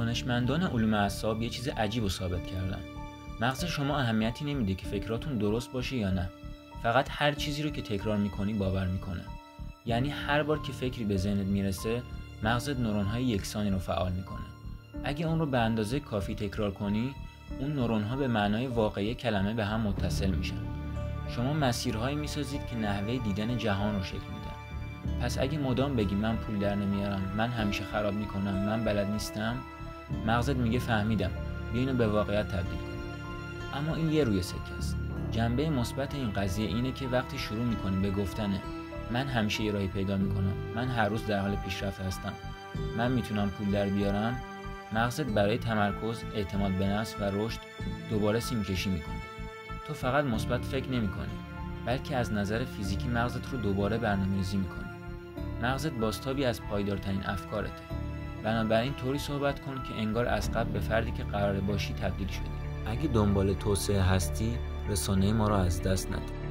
دانشمندان علوم اعصاب یه چیز عجیب رو ثابت کردن. مغز شما اهمیتی نمیده که فکراتون درست باشه یا نه. فقط هر چیزی رو که تکرار میکنی باور میکنه. یعنی هر بار که فکری به ذهنت میرسه، مغزت نورون‌های یکسانی رو فعال میکنه. اگه اون رو به اندازه کافی تکرار کنی، اون نورون‌ها به معنای واقعی کلمه به هم متصل میشن. شما مسیرهایی میسازید که نحوه دیدن جهان رو شکل میدن. پس اگه مدام بگی من پول در نمیارم، من همیشه خراب میکنم، من بلد نیستم، مغزت میگه فهمیدم، بیا اینو به واقعیت تبدیل کن. اما این یه روی سکه است. جنبه مثبت این قضیه اینه که وقتی شروع میکنی به گفتن من همیشه یه راهی پیدا میکنم، من هر روز در حال پیشرفت هستم، من میتونم پول در بیارم، مغزت برای تمرکز، اعتماد به نفس و رشد دوباره سیمکشی میکنه. تو فقط مثبت فکر نمیکنی، بلکه از نظر فیزیکی مغزت رو دوباره برنامه‌ریزی میکنی. مغزت بازتابی از پایدارترین افکارته. بنابراین طوری صحبت کن که انگار از قبل به فردی که قراره باشی تبدیل شدی. اگه دنبال توسعه هستی، رسانه ما رو از دست ندید.